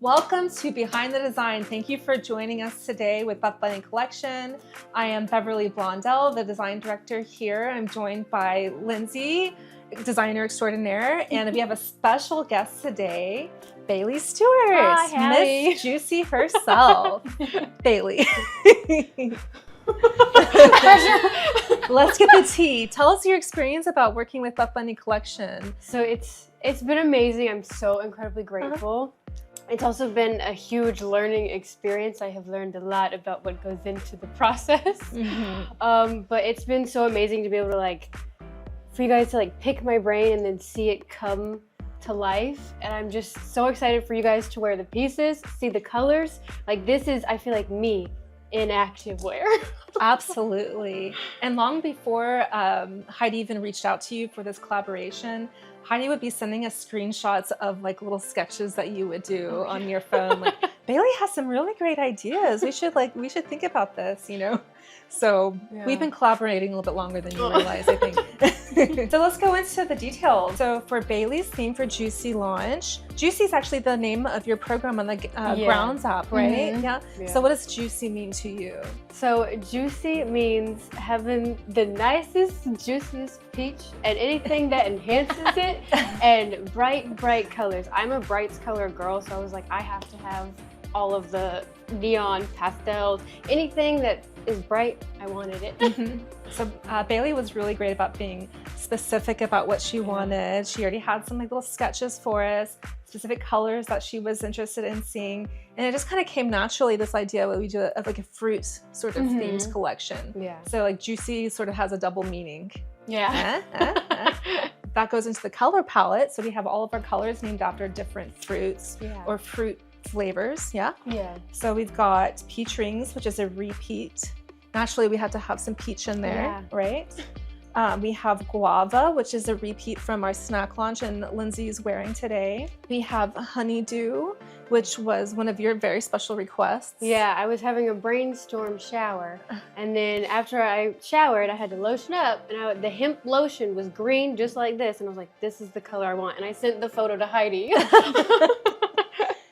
Welcome to Behind the Design. Thank you for joining us today with Buff Bunny Collection. I am Beverly Blondell, the design director here. I'm joined by Lindsay, designer extraordinaire, and we have a special guest today, Bailey Stewart, Hi, Miss Juicy herself. Bailey. Let's get the tea. Tell us your experience about working with Buff Bunny Collection. So it's been amazing. I'm so incredibly grateful. It's also been a huge learning experience. I have learned a lot about what goes into the process. But it's been so amazing to be able to for you guys to pick my brain and then see it come to life. And I'm just so excited for you guys to wear the pieces, see the colors. This is, I feel like, me in active wear. Absolutely. And long before Heidi even reached out to you for this collaboration, Heidi would be sending us screenshots of little sketches that you would do on your phone. Bailey has some really great ideas. We should think about this, So we've been collaborating a little bit longer than you realize, I think. So let's go into the details. So for Bailey's theme for Juicy launch, Juicy is actually the name of your program on the Grounds app, right? Yeah. So what does Juicy mean to you? So Juicy means having the nicest, juiciest peach and anything that enhances it, and bright colors. I'm a brights color girl, so I was like, I have to have all of the neon pastels, anything that is bright, I wanted it. So Bailey was really great about being specific about what she wanted. She already had some little sketches for us, specific colors that she was interested in seeing. And it just kind of came naturally, this idea what we do of a fruit sort of themed collection. Yeah. So Juicy sort of has a double meaning. Yeah. That goes into the color palette. So we have all of our colors named after different fruits or fruit flavors. Yeah. So we've got peach rings, which is a repeat. Naturally, we had to have some peach in there, right? We have guava, which is a repeat from our snack launch and Lindsay's wearing today. We have honeydew, which was one of your very special requests. Yeah, I was having a brainstorm shower, and then after I showered, I had to lotion up, and the hemp lotion was green just like this, and I was like, this is the color I want, and I sent the photo to Heidi.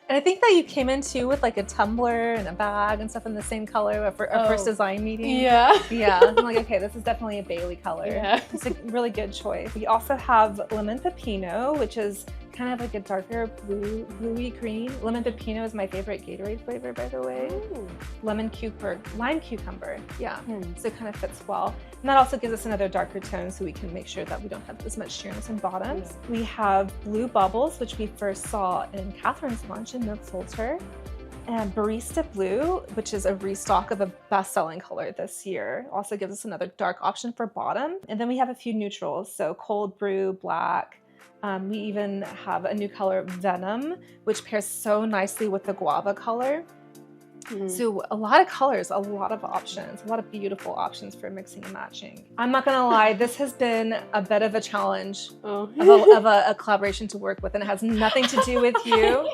And I think that you came in too with a tumbler and a bag and stuff in the same color for our first design meeting. Yeah. I'm like, okay, this is definitely a Bailey color. Yeah. It's a really good choice. We also have lemon pepino, which is kind of a darker bluey green. Lemon pepino is my favorite Gatorade flavor, by the way. Ooh. Lime cucumber. Yeah. So it kind of fits well. And that also gives us another darker tone so we can make sure that we don't have as much sheerness in bottoms. We have blue bubbles, which we first saw in Catherine's launch in the Halter. And Barista Blue, which is a restock of a best-selling color this year, also gives us another dark option for bottom. And then we have a few neutrals, so cold brew, black. We even have a new color, Venom, which pairs so nicely with the guava color. So a lot of colors, a lot of options, a lot of beautiful options for mixing and matching. I'm not gonna lie, this has been a bit of a challenge of a collaboration to work with, and it has nothing to do with you.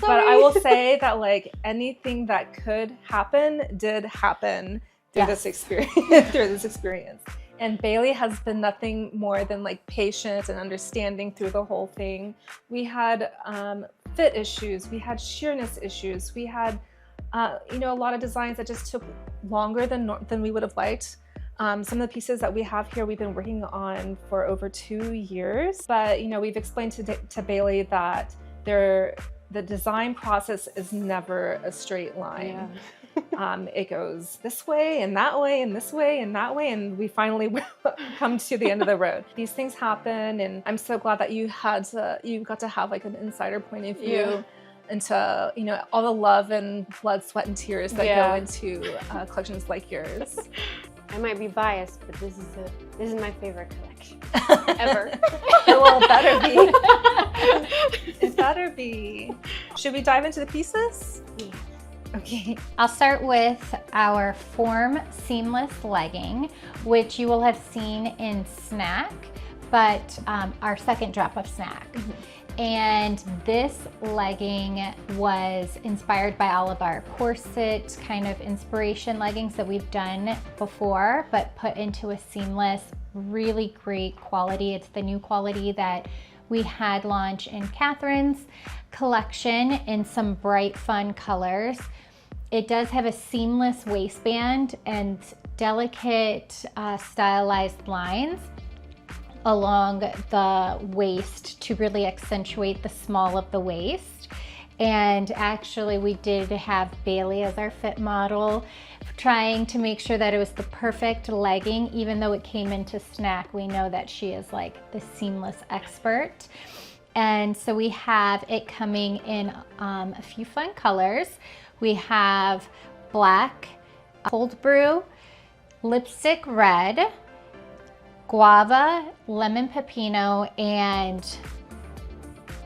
But I will say that anything that could happen did happen through this experience. And Bailey has been nothing more than patient and understanding through the whole thing. We had fit issues, we had sheerness issues, we had a lot of designs that just took longer than we would have liked. Some of the pieces that we have here, we've been working on for over 2 years. But we've explained to Bailey that the design process is never a straight line. It goes this way and that way and this way and that way, and we finally come to the end of the road. These things happen, and I'm so glad that you got to have an insider point of view into all the love and blood, sweat, and tears that go into collections like yours. I might be biased, but this is my favorite collection ever. Well, it better be. It better be. Should we dive into the pieces? Yeah. Okay, I'll start with our Form Seamless legging, which you will have seen in Snack, but our second drop of Snack. And this legging was inspired by all of our corset kind of inspiration leggings that we've done before, but put into a seamless, really great quality. It's the new quality that we had launch in Catherine's collection in some bright, fun colors. It does have a seamless waistband and delicate stylized lines along the waist to really accentuate the small of the waist. And actually we did have Bailey as our fit model, trying to make sure that it was the perfect legging. Even though it came into snack, we know that she is like the seamless expert. And so we have it coming in a few fun colors. We have black, cold brew, lipstick red, guava, lemon pepino, and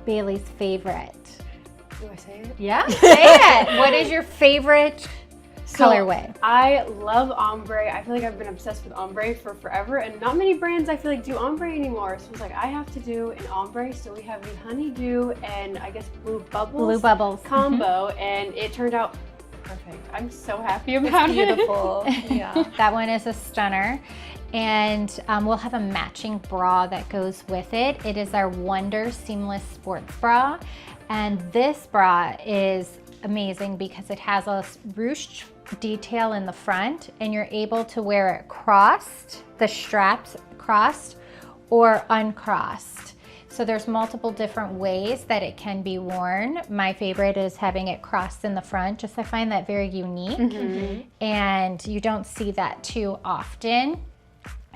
Bailey's favorite. Do I say it? Yeah, say it. What is your favorite colorway? I love ombre. I feel like I've been obsessed with ombre for forever, and not many brands I feel like do ombre anymore. So I was like, I have to do an ombre. So we have the honeydew and I guess blue bubbles combo, and it turned out perfect. I'm so happy about it. Beautiful. Yeah. That one is a stunner. And we'll have a matching bra that goes with it. It is our Wonder Seamless Sports Bra. And this bra is amazing because it has a ruched detail in the front, and you're able to wear it crossed, the straps crossed or uncrossed. So there's multiple different ways that it can be worn. My favorite is having it crossed in the front. Just I find that very unique. And you don't see that too often.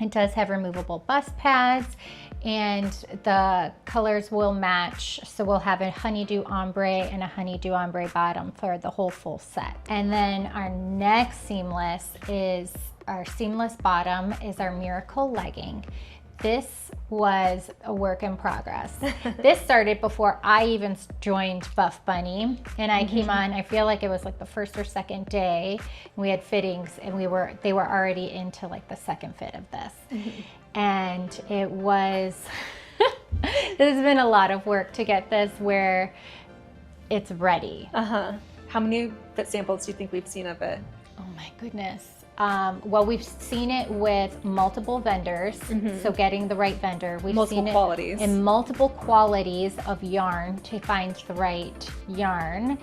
It does have removable bust pads, and the colors will match. So we'll have a honeydew ombre and a honeydew ombre bottom for the whole full set. And then our next seamless is our seamless bottom is our Miracle legging. This was a work in progress. This started before I even joined Buff Bunny, and I came on, I feel like it was like the first or second day. We had fittings, and they were already into like the second fit of this. And it was, this has been a lot of work to get this where it's ready. How many fit samples do you think we've seen of it? Oh my goodness. Well, we've seen it with multiple vendors, so getting the right vendor. We've seen it in multiple qualities of yarn to find the right yarn.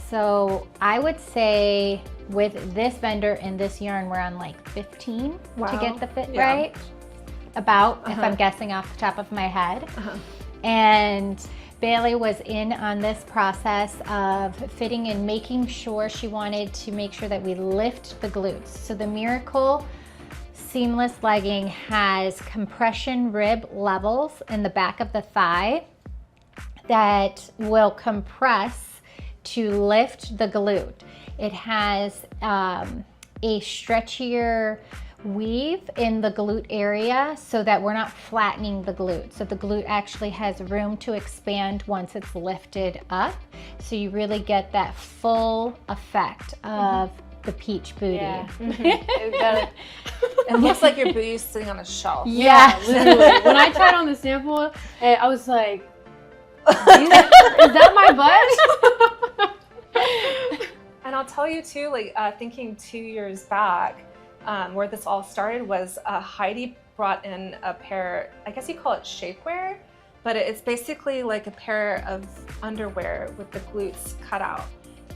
So I would say with this vendor and this yarn, we're on like 15 to get the fit right. About, if I'm guessing off the top of my head. And Bailey was in on this process of fitting and making sure she wanted to make sure that we lift the glutes. So the Miracle seamless legging has compression rib levels in the back of the thigh that will compress to lift the glute. It has a stretchier weave in the glute area so that we're not flattening the glute. So the glute actually has room to expand once it's lifted up. So you really get that full effect of the peach booty. It looks like your booty's sitting on a shelf. Yeah, literally. When I tried on the sample, I was like, is that my butt? And I'll tell you too, like thinking 2 years back, where this all started was Heidi brought in a pair, I guess you call it shapewear, but it's basically like a pair of underwear with the glutes cut out.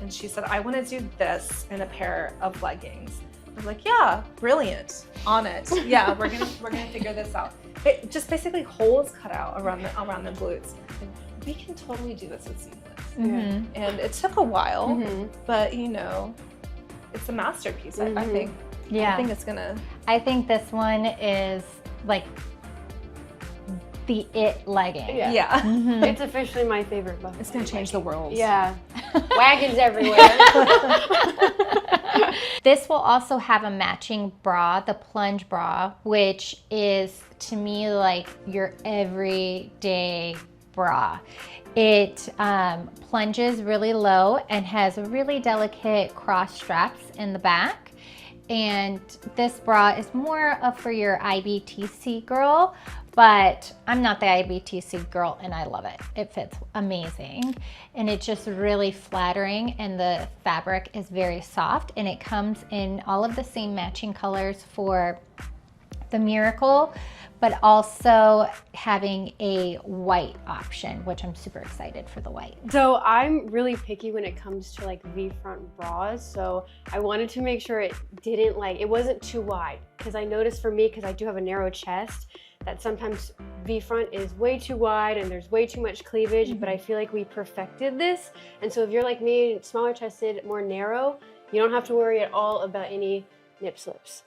And she said, I want to do this in a pair of leggings. I was like, yeah, brilliant, on it. Yeah, we're gonna figure this out. It just basically holes cut out around the glutes. And we can totally do this with seamless. And it took a while, but you know, it's a masterpiece, I think. Yeah. I think it's gonna. I think this one is like the it legging. Yeah. It's officially my favorite buff. It's gonna change the world. Yeah. Wagons everywhere. This will also have a matching bra, the Plunge bra, which is to me like your everyday bra. It plunges really low and has really delicate cross straps in the back. And this bra is more of for your IBTC girl, but I'm not the IBTC girl and I love it. It fits amazing and it's just really flattering, and the fabric is very soft, and it comes in all of the same matching colors for the Miracle, but also having a white option, which I'm super excited for the white. So I'm really picky when it comes to like V-front bras. So I wanted to make sure it didn't it wasn't too wide, because I noticed for me, because I do have a narrow chest, that sometimes V-front is way too wide and there's way too much cleavage, but I feel like we perfected this. And so if you're like me, smaller chested, more narrow, you don't have to worry at all about any nip slips.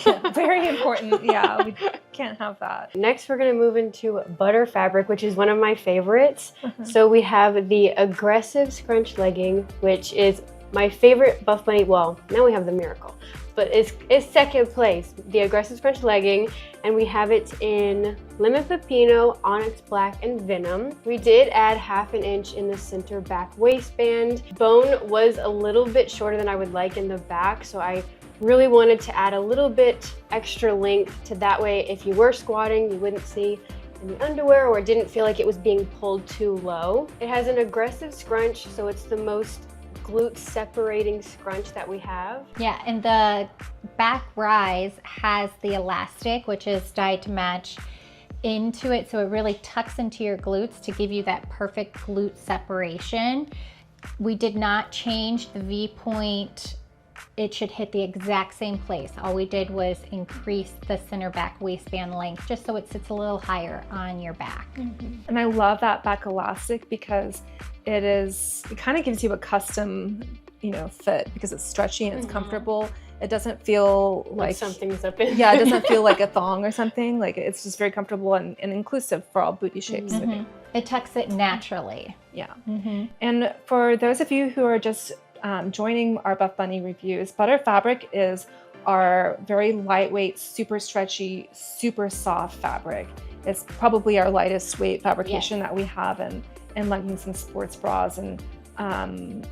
Yeah, very important. Yeah, we can't have that. Next, we're gonna move into butter fabric, which is one of my favorites. So we have the aggressive scrunch legging, which is my favorite Buff Bunny. Well, now we have the Miracle, but it's second place, the aggressive scrunch legging, and we have it in lemon pepino, onyx black, and venom. We did add 1/2 inch in the center back waistband. Bone was a little bit shorter than I would like in the back, so I really wanted to add a little bit extra length to that way if you were squatting, you wouldn't see any underwear or didn't feel like it was being pulled too low. It has an aggressive scrunch, so it's the most glute separating scrunch that we have. Yeah, and the back rise has the elastic, which is dyed to match into it, so it really tucks into your glutes to give you that perfect glute separation. We did not change the V-point. It should hit the exact same place. All we did was increase the center back waistband length just so it sits a little higher on your back. And I love that back elastic because it kind of gives you a custom, fit, because it's stretchy and it's comfortable. It doesn't feel like something's up in. Yeah, it doesn't feel like a thong or something. Like, it's just very comfortable and inclusive for all booty shapes. It tucks it naturally. Yeah. And for those of you who are just joining our Buff Bunny reviews, butter fabric is our very lightweight, super stretchy, super soft fabric. It's probably our lightest weight fabrication that we have in leggings and sports bras, and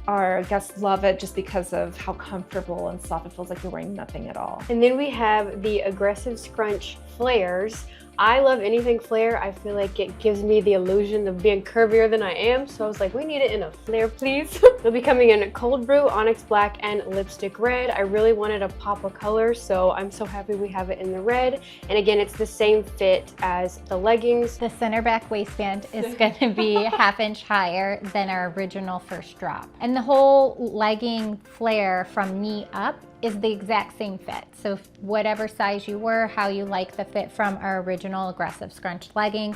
our guests love it just because of how comfortable and soft it feels, like you're wearing nothing at all. And then we have the aggressive scrunch flares. I love anything flare. I feel like it gives me the illusion of being curvier than I am. So I was like, we need it in a flare, please. It'll be coming in cold brew, onyx black, and lipstick red. I really wanted a pop of color, so I'm so happy we have it in the red. And again, it's the same fit as the leggings. The center back waistband is going to be 1/2 inch higher than our original first drop. And the whole legging flare from knee up is the exact same fit. So whatever size you were, how you like the fit from our original aggressive scrunch legging,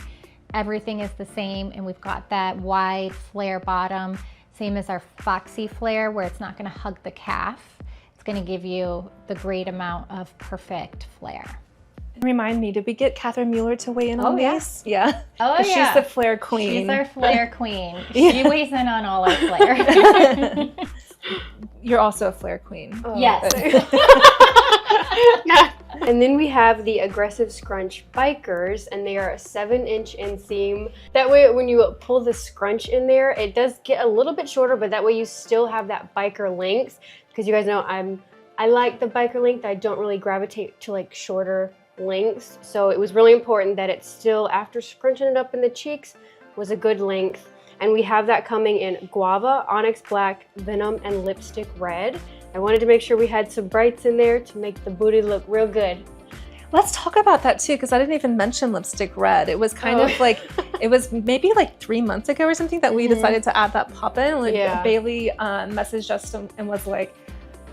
everything is the same. And we've got that wide flare bottom, same as our foxy flare, where it's not gonna hug the calf. It's gonna give you the great amount of perfect flare. Remind me, did we get Catherine Mueller to weigh in on these? Yeah. Oh, yeah. She's the flare queen. She's our flare queen. She weighs in on all our flare. You're also a flare queen. Oh, yes. And then we have the aggressive scrunch bikers, and they are a 7-inch inseam. That way, when you pull the scrunch in there, it does get a little bit shorter, but that way you still have that biker length. Because you guys know I like the biker length. I don't really gravitate to like shorter lengths. So it was really important that it still, after scrunching it up in the cheeks, was a good length. And we have that coming in guava, onyx black, venom, and lipstick red. I wanted to make sure we had some brights in there to make the booty look real good. Let's talk about that too, because I didn't even mention lipstick red. It was kind of like, it was maybe like 3 months ago or something that we decided to add that pop in. Like Bailey messaged us and was like,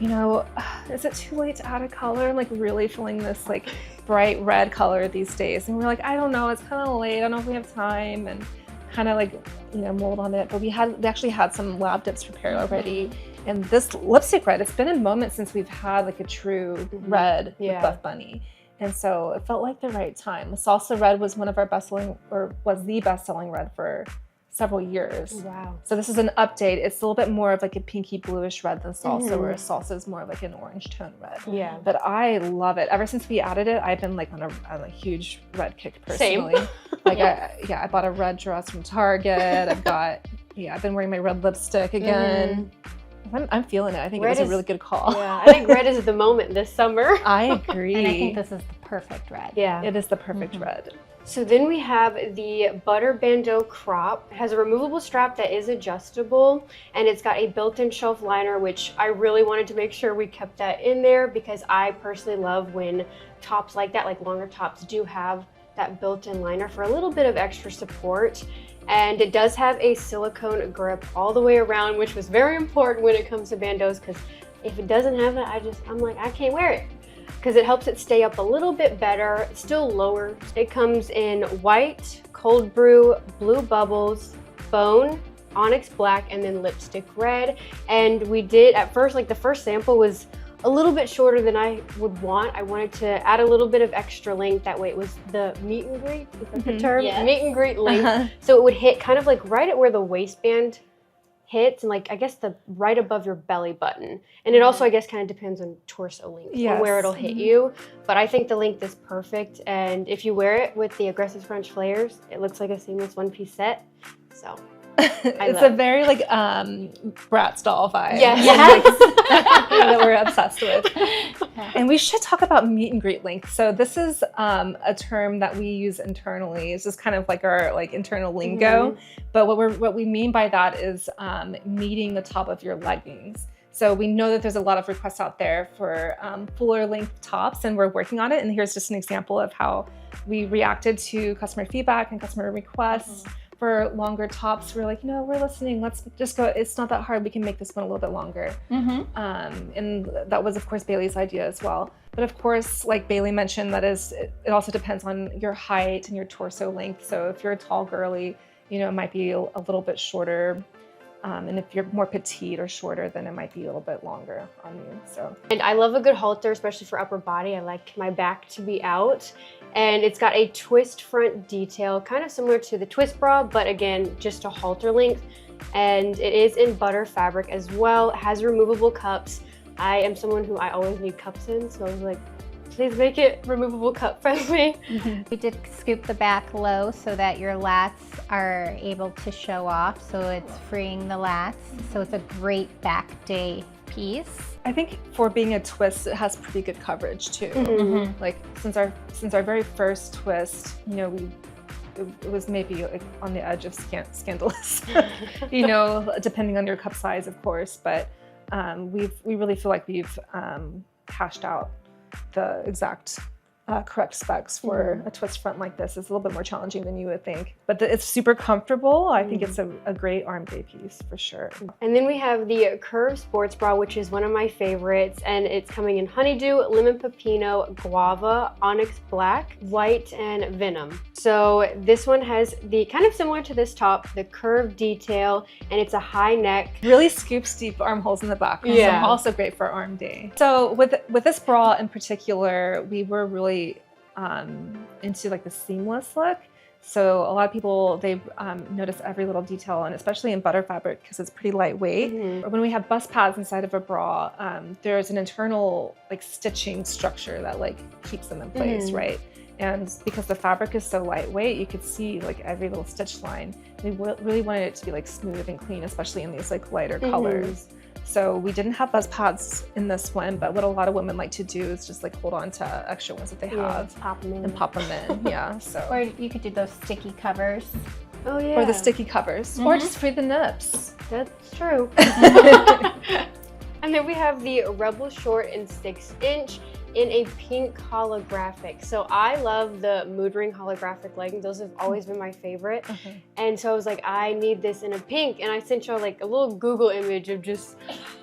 is it too late to add a color? I'm like really feeling this like bright red color these days. And we're like, I don't know, it's kind of late. I don't know if we have time, and kind of like, mold on it. But we actually had some lab dips prepared already. And this lipstick red, it's been a moment since we've had like a true red with Buff Bunny. And so it felt like the right time. The salsa red was one of our was the best-selling red for several years. Wow. So this is an update. It's a little bit more of like a pinky bluish red than salsa, where salsa is more of like an orange tone red. Yeah. But I love it. Ever since we added it, I've been like on a huge red kick personally. Same. Like I bought a red dress from Target. I've been wearing my red lipstick again. I'm feeling it. I think it was a really good call. Yeah, I think red is the moment this summer. I agree. And I think this is the perfect red. Yeah. It is the perfect red. So then we have the Butter Bandeu crop. It has a removable strap that is adjustable, and it's got a built-in shelf liner, which I really wanted to make sure we kept that in there because I personally love when tops like that, like longer tops, do have that built-in liner for a little bit of extra support. And it does have a silicone grip all the way around, which was very important when it comes to bandeaus, because if it doesn't have that, I'm like, I can't wear it. Because it helps it stay up a little bit better, still lower. It comes in white, cold brew, blue bubbles, bone, onyx black, and then lipstick red. And we did, at first, like the first sample was a little bit shorter than I would want. I wanted to add a little bit of extra length. That way it was the meet and greet, is that the term? Yes. Meet and greet length. So it would hit kind of like right at where the waistband hits, and like I guess the right above your belly button. And it also I guess kind of depends on torso length on where it'll hit you. But I think the length is perfect, and if you wear it with the aggressive scrunch flares, it looks like a seamless one-piece set. So it's a very like Bratz doll vibe. Yes. That we're obsessed with. And we should talk about meet and greet length. So this is a term that we use internally. It's just kind of like our like internal lingo. But what we mean by that is meeting the top of your leggings. So we know that there's a lot of requests out there for fuller length tops, and we're working on it. And here's just an example of how we reacted to customer feedback and customer requests. For longer tops, we're like, we're listening. Let's just go. It's not that hard. We can make this one a little bit longer. And that was, of course, Bailey's idea as well. But of course, like Bailey mentioned, it also depends on your height and your torso length. So if you're a tall girly, it might be a little bit shorter. And if you're more petite or shorter, then it might be a little bit longer on you. So. And I love a good halter, especially for upper body. I like my back to be out. And it's got a twist front detail, kind of similar to the twist bra, but again, just a halter length. And it is in butter fabric as well. It has removable cups. I am someone who I always need cups in, so I was like, please make it removable cup friendly. We did scoop the back low so that your lats are able to show off, so it's freeing the lats. So it's a great back day piece. I think for being a twist, it has pretty good coverage too. Like since our very first twist, it was maybe like on the edge of scandalous, depending on your cup size, of course. But we really feel like we've hashed out the exact correct specs for a twist front like this. It's a little bit more challenging than you would think, but it's super comfortable. I think it's a great arm day piece for sure. And then we have the Curve Sports Bra, which is one of my favorites, and it's coming in honeydew, lemon pepino, guava, onyx black, white, and venom. So this one has the kind of similar to this top, the curved detail, and it's a high neck. Really scoops deep armholes in the back. Yeah. So also great for arm day. So with this bra in particular, we were really into like the seamless look. So a lot of people, they notice every little detail, and especially in butter fabric because it's pretty lightweight. When we have bust pads inside of a bra, there's an internal like stitching structure that like keeps them in place, right? And because the fabric is so lightweight, you could see like every little stitch line. We really wanted it to be like smooth and clean, especially in these like lighter colors. So we didn't have bust pads in this one, but what a lot of women like to do is just like hold on to extra ones that they have, pop them in. and pop them in. Yeah. So. Or you could do those sticky covers. Oh yeah. Or the sticky covers, or just free the nips. That's true. And then we have the Rebel Short in 6" in a pink holographic. So I love the mood ring holographic leggings. Those have always been my favorite. And so I was like, I need this in a pink. And I sent y'all like a little Google image of just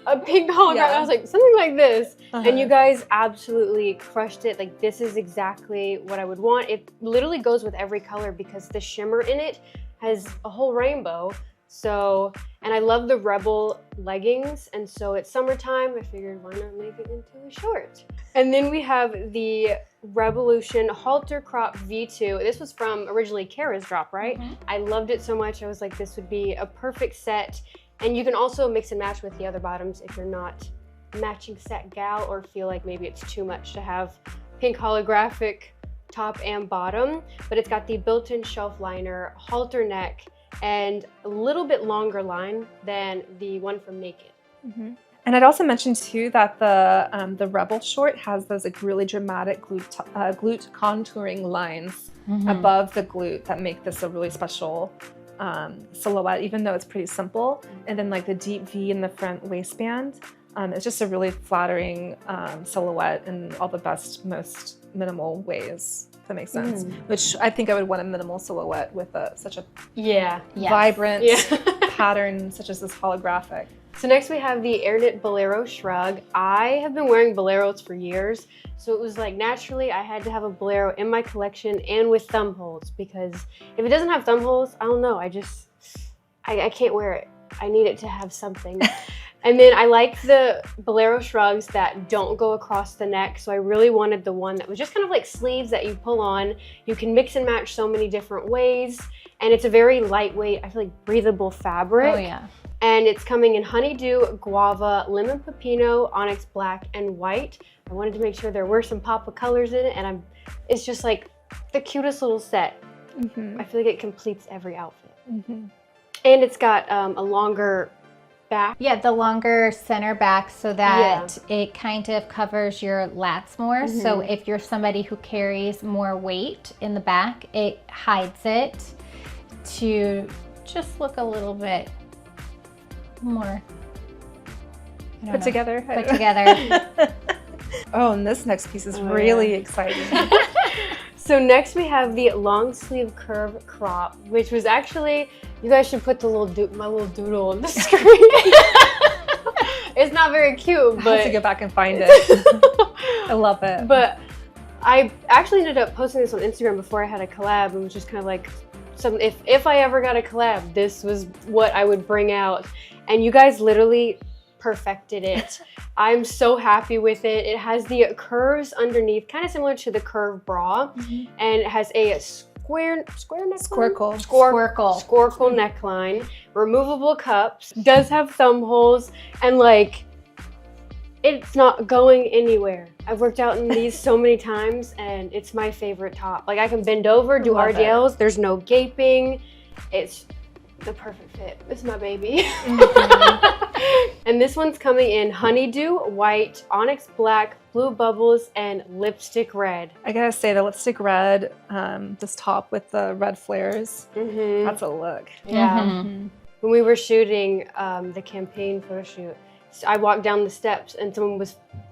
a pink holographic. I was like, something like this. And you guys absolutely crushed it. Like this is exactly what I would want. It literally goes with every color because the shimmer in it has a whole rainbow. So, and I love the Rebel leggings, and so it's summertime, I figured why not make it into a short. And then we have the Revolution Halter Crop V2. This was from originally Kara's drop, right? I loved it so much, I was like, this would be a perfect set. And you can also mix and match with the other bottoms if you're not a matching set gal or feel like maybe it's too much to have pink holographic top and bottom. But it's got the built-in shelf liner, halter neck, and a little bit longer line than the one from Naked. And I'd also mention too that the Rebel short has those like really dramatic glute contouring lines above the glute that make this a really special silhouette, even though it's pretty simple. And then like the deep V in the front waistband. It's just a really flattering silhouette in all the best, most minimal ways, if that makes sense. Which I think I would want a minimal silhouette with such a vibrant pattern such as this holographic. So next we have the Airknit Bolero Shrug. I have been wearing Boleros for years, so it was like naturally I had to have a Bolero in my collection and with thumb holes, because if it doesn't have thumb holes, I don't know, I can't wear it. I need it to have something. And then I like the Bolero Shrugs that don't go across the neck, so I really wanted the one that was just kind of like sleeves that you pull on. You can mix and match so many different ways, and it's a very lightweight, I feel like breathable fabric. Oh yeah. And it's coming in honeydew, guava, lemon pepino, onyx black, and white. I wanted to make sure there were some pop of colors in it, and it's just like the cutest little set. I feel like it completes every outfit. And it's got a longer back. Yeah, the longer center back so that it kind of covers your lats more. So if you're somebody who carries more weight in the back, it hides it to just look a little bit more put together. Oh, and this next piece is really exciting. So next we have the long sleeve curve crop, which was actually, you guys should put the my little doodle on the screen. It's not very cute, but I have to go back and find it. I love it. But I actually ended up posting this on Instagram before I had a collab, and was just kind of like, if I ever got a collab, this was what I would bring out. And you guys literally perfected it. I'm so happy with it. It has the curves underneath, kind of similar to the curve bra, and it has a square neckline? Squircle neckline, removable cups, does have thumb holes, and like, it's not going anywhere. I've worked out in these so many times, and it's my favorite top. Like, I can bend over, do RDLs, there's no gaping. It's the perfect fit. It's my baby. And this one's coming in honeydew, white, onyx black, blue bubbles, and lipstick red. I gotta say, the lipstick red, this top with the red flares, that's a look. Yeah. When we were shooting the campaign photo shoot, I walked down the steps and someone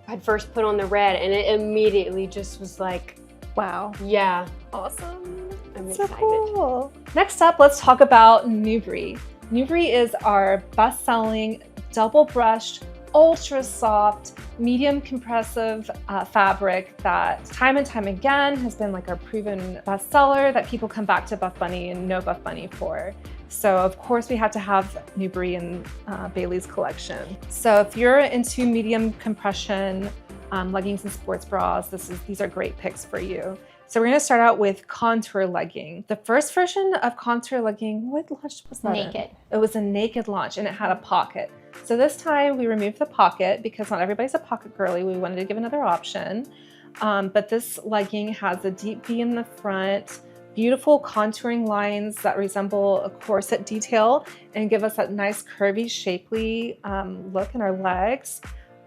had first put on the red, and it immediately just was like, wow. Yeah. Awesome. I'm so excited. Cool. Next up, let's talk about Nubre. Nubre is our best-selling, double-brushed, ultra-soft, medium compressive fabric that time and time again has been like our proven bestseller that people come back to Buff Bunny and know Buff Bunny for. So of course we had to have Nubre in Bailey's collection. So if you're into medium compression leggings and sports bras, these are great picks for you. So we're gonna start out with contour legging. The first version of contour legging, what launch was that? Naked. It was a naked launch, and it had a pocket. So this time we removed the pocket because not everybody's a pocket girly. We wanted to give another option. But this legging has a deep V in the front, beautiful contouring lines that resemble a corset detail and give us that nice curvy, shapely look in our legs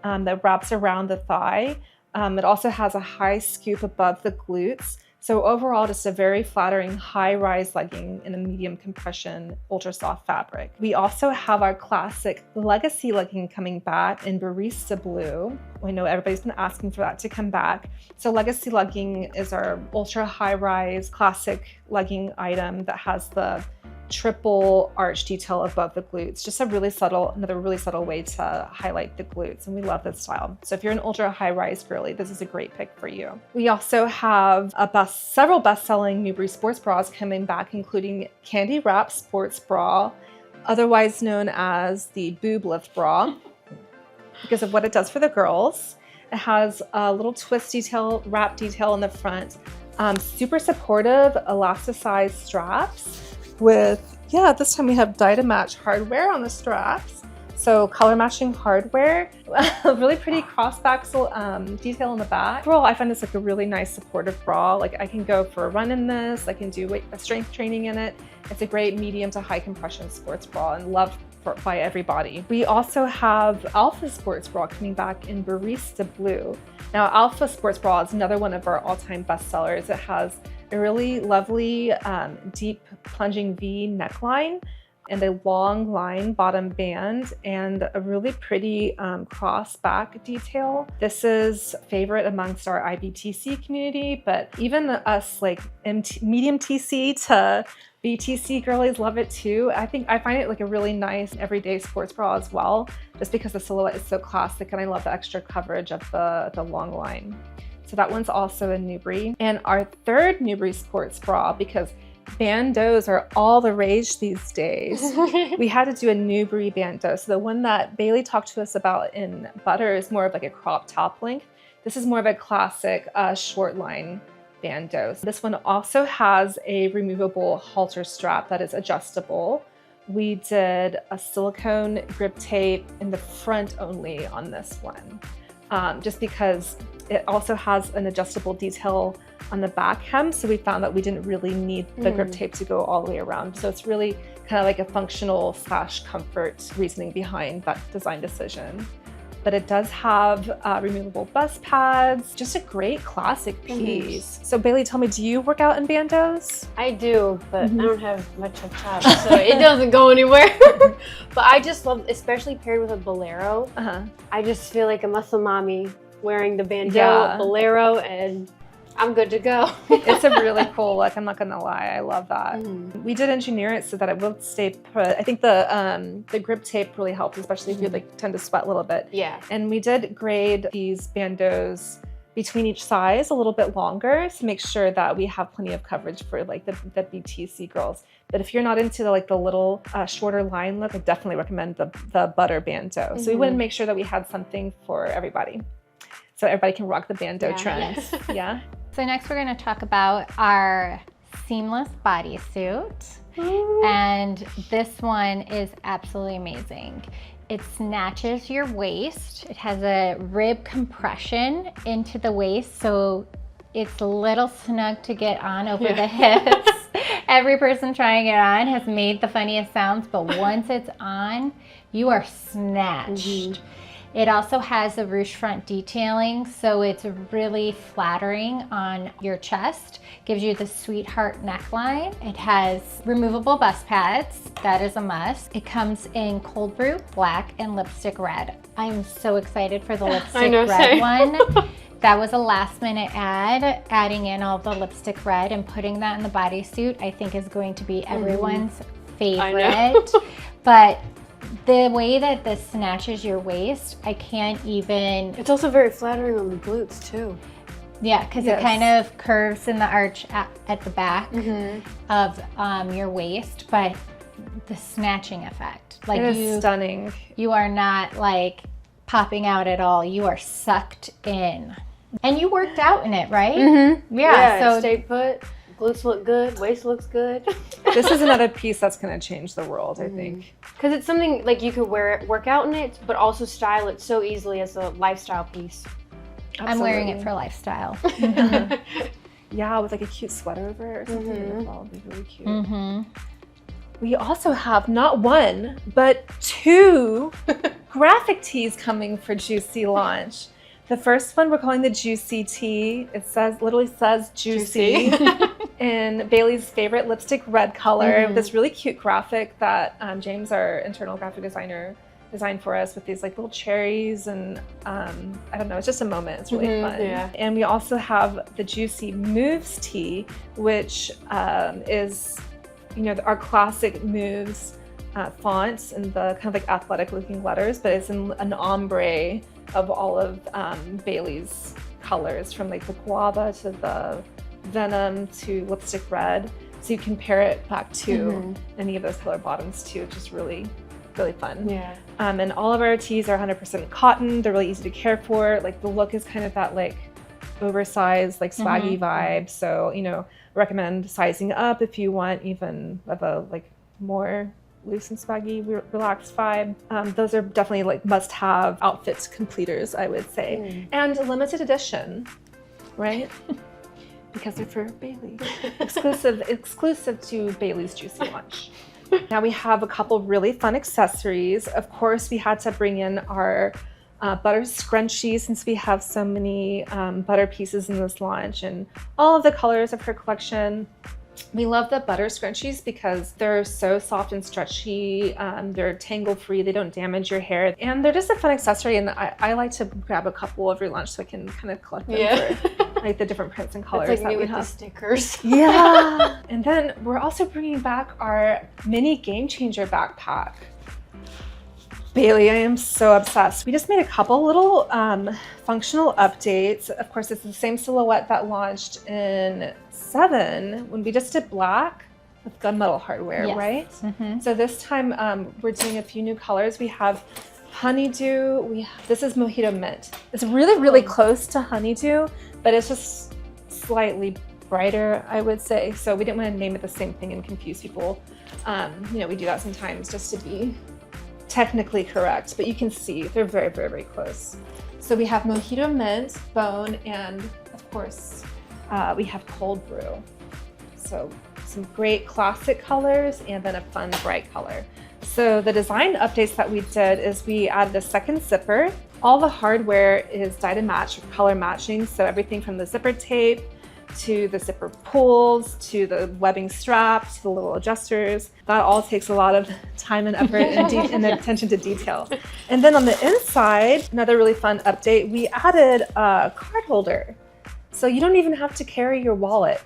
that wraps around the thigh. It also has a high scoop above the glutes. So overall, just a very flattering high-rise legging in a medium compression, ultra soft fabric. We also have our classic legacy legging coming back in Barista Blue. We know everybody's been asking for that to come back. So legacy legging is our ultra high-rise classic legging item that has the triple arch detail above the glutes. Just another really subtle way to highlight the glutes, and we love this style. So if you're an ultra high-rise girly, this is a great pick for you. We also have several best-selling Nubre sports bras coming back, including Candy Wrap Sports Bra, otherwise known as the Boob Lift Bra, because of what it does for the girls. It has a little twist detail, wrap detail in the front, super supportive elasticized straps, with, this time we have dye-to-match hardware on the straps. So color matching hardware, really pretty crossback detail in the back. Overall, I find this like a really nice supportive bra. Like I can go for a run in this, I can do strength training in it. It's a great medium to high compression sports bra, and love by everybody. We also have Alpha Sports Bra coming back in Barista Blue. Now, Alpha Sports Bra is another one of our all-time bestsellers. It has a really lovely deep plunging V neckline and a long line bottom band and a really pretty cross back detail. This is a favorite amongst our IBTC community, but even us like medium TC to BTC girlies love it too. I find it like a really nice everyday sports bra as well, just because the silhouette is so classic and I love the extra coverage of the long line. So that one's also a Nubre. And our third Nubre sports bra, because bandeaus are all the rage these days, we had to do a Nubre bandeau. So the one that Bailey talked to us about in Butter is more of like a crop top length. This is more of a classic short line bandeau. This one also has a removable halter strap that is adjustable. We did a silicone grip tape in the front only on this one, just because it also has an adjustable detail on the back hem. So we found that we didn't really need the grip tape to go all the way around. So it's really kind of like a functional / comfort reasoning behind that design decision. But it does have removable bust pads, just a great classic piece. So Bailey, tell me, do you work out in bandeaus? I do, but I don't have much of top, so it doesn't go anywhere. But I just love, especially paired with a Bolero, I just feel like a muscle mommy wearing the Bandeu Bolero, and I'm good to go. It's a really cool look, I'm not gonna lie, I love that. We did engineer it so that it will stay put. I think the grip tape really helps, especially if you like tend to sweat a little bit. Yeah. And we did grade these bandeaus between each size a little bit longer to make sure that we have plenty of coverage for like the BTC girls. But if you're not into the little shorter line look, I definitely recommend the Butter Bandeu. So we wanted to make sure that we had something for everybody, so everybody can rock the Bandeu trends. Yeah. So next we're going to talk about our seamless bodysuit. And this one is absolutely amazing. It snatches your waist. It has a rib compression into the waist, so it's a little snug to get on over the hips. Every person trying it on has made the funniest sounds, but once it's on, you are snatched. It also has a ruche front detailing, so it's really flattering on your chest. Gives you the sweetheart neckline. It has removable bust pads, that is a must. It comes in cold brew, black, and lipstick red. I'm so excited for the lipstick red one. That was a last minute ad, adding in all the lipstick red and putting that in the bodysuit, I think is going to be everyone's favorite. But the way that this snatches your waist, I can't even... It's also very flattering on the glutes too. Yeah, because it kind of curves in the arch at the back of your waist, but the snatching effect. Like it is stunning. You are not like popping out at all. You are sucked in. And you worked out in it, right? Yeah, so stay put. Glutes look good, waist looks good. This is another piece that's going to change the world, I think. Because it's something like you could wear it, work out in it, but also style it so easily as a lifestyle piece. Absolutely. I'm wearing it for lifestyle. Yeah, with like a cute sweater over it or something. That'll be really cute. We also have not one, but 2 graphic tees coming for Juicy launch. The first one we're calling the Juicy Tee. It literally says Juicy. In Bailey's favorite lipstick red color. This really cute graphic that James, our internal graphic designer, designed for us with these like little cherries and I don't know, it's just a moment. It's really fun. Yeah. And we also have the Juicy Moves tee, which is, you know, our classic Moves fonts and the kind of like athletic looking letters, but it's in an ombre of all of Bailey's colors, from like the guava to the denim to lipstick red. So you can pair it back to any of those color bottoms too, which is really, really fun. Yeah. And all of our tees are 100% cotton. They're really easy to care for. Like the look is kind of that like oversized, like swaggy vibe. So, you know, recommend sizing up if you want even of a like more loose and swaggy, relaxed vibe. Those are definitely like must-have outfit completers, I would say. And limited edition, right? Because they're for Bailey. Exclusive to Bailey's Juicy launch. Now we have a couple really fun accessories. Of course, we had to bring in our butter scrunchies since we have so many butter pieces in this launch and all of the colors of her collection. We love the butter scrunchies because they're so soft and stretchy. They're tangle free, they don't damage your hair, and they're just a fun accessory. And I like to grab a couple every lunch so I can kind of collect them for like the different prints and colors. It's like that me we with have. the stickers. Yeah. And then we're also bringing back our mini game changer backpack. Bailey, I am so obsessed. We just made a couple little functional updates. Of course, it's the same silhouette that launched in 7 when we just did black with gunmetal hardware, yes. Right? Mm-hmm. So this time we're doing a few new colors. We have honeydew. This is mojito mint. It's really, really close to honeydew, but it's just slightly brighter, I would say. So we didn't want to name it the same thing and confuse people. You know, we do that sometimes just to be technically correct, but you can see they're very, very, very close. So we have mojito mint, bone, and of course we have cold brew. So some great classic colors and then a fun bright color. So the design updates that we did is we added a second zipper. All the hardware is dye to match, color matching. So everything from the zipper tape to the zipper pulls, to the webbing strap, to the little adjusters. That all takes a lot of time and effort and attention to detail. And then on the inside, another really fun update, we added a card holder. So you don't even have to carry your wallet.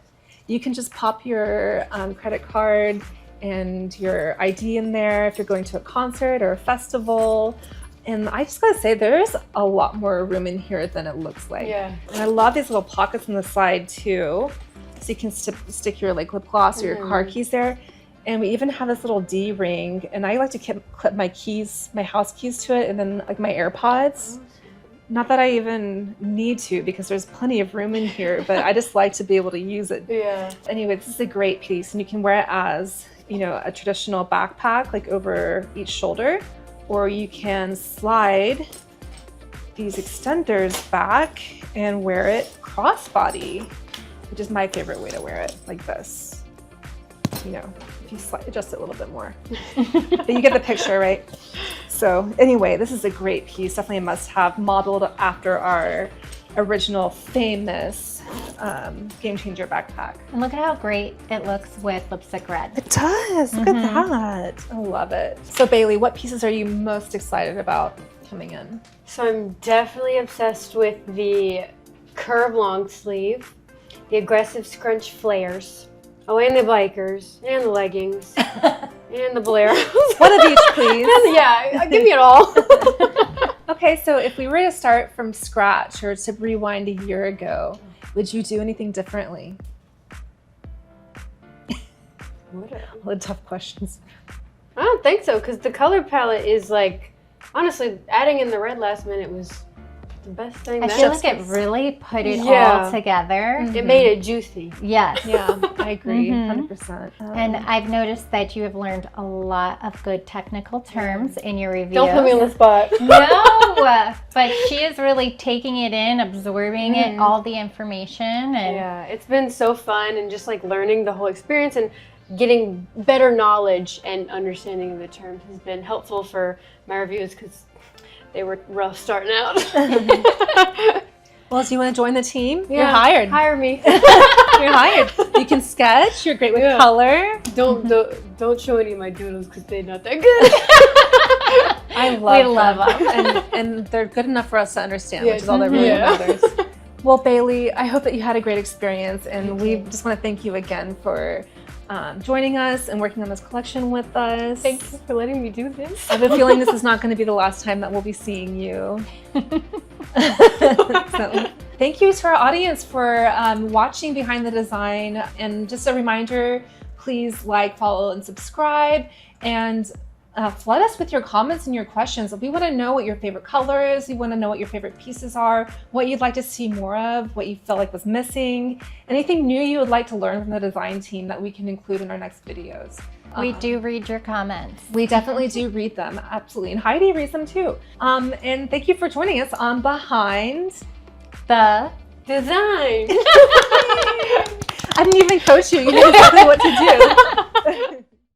You can just pop your credit card and your ID in there if you're going to a concert or a festival. And I just gotta say, there's a lot more room in here than it looks like. Yeah. And I love these little pockets on the side too. So you can stick your like lip gloss or your car keys there. And we even have this little D ring. And I like to clip my keys, my house keys to it, and then like my AirPods. Not that I even need to because there's plenty of room in here, but I just like to be able to use it. Yeah. Anyway, this is a great piece and you can wear it as, you know, a traditional backpack, like over each shoulder. Or you can slide these extenders back and wear it crossbody, which is my favorite way to wear it, like this. You know, if you adjust it a little bit more. But you get the picture, right? So anyway, this is a great piece, definitely a must-have, modeled after our original famous Game Changer backpack. And look at how great it looks with lipstick red. It does, look at that. I love it. So Bailey, what pieces are you most excited about coming in? So I'm definitely obsessed with the curve long sleeve, the aggressive scrunch flares, and the bikers, and the leggings, and the Bolero. One of each, please. Yeah, give me it all. Okay, so if we were to start from scratch or to rewind a year ago, would you do anything differently? All the tough questions. I don't think so, because the color palette is like, honestly, adding in the red last minute was the best thing. I feel like it really put it all together. It made it juicy. Yes. Yeah, I agree, 100%. And I've noticed that you have learned a lot of good technical terms in your reviews. Don't put me on the spot. No, but she is really taking it in, absorbing it, all the information. And yeah, it's been so fun and just like learning the whole experience and getting better knowledge and understanding of the terms has been helpful for my reviews because they were rough starting out. Well, do you want to join the team? Yeah. You're hired. Hire me. You're hired. You can sketch. You're great with color. Don't show any of my doodles because they're not that good. I love them. And they're good enough for us to understand, which is all that really matters. Well, Bailey, I hope that you had a great experience, and we just want to thank you again for joining us and working on this collection with us. Thank you for letting me do this. I have a feeling this is not going to be the last time that we'll be seeing you. So, thank you to our audience for watching Behind the Design. And just a reminder, please like, follow, and subscribe. And flood us with your comments and your questions. We want to know what your favorite color is. We want to know what your favorite pieces are, what you'd like to see more of, what you felt like was missing, anything new you would like to learn from the design team that we can include in our next videos. We do read your comments. We definitely do read them, absolutely. And Heidi reads them too. And thank you for joining us on Behind the Design. I didn't even coach you. You knew exactly what to do.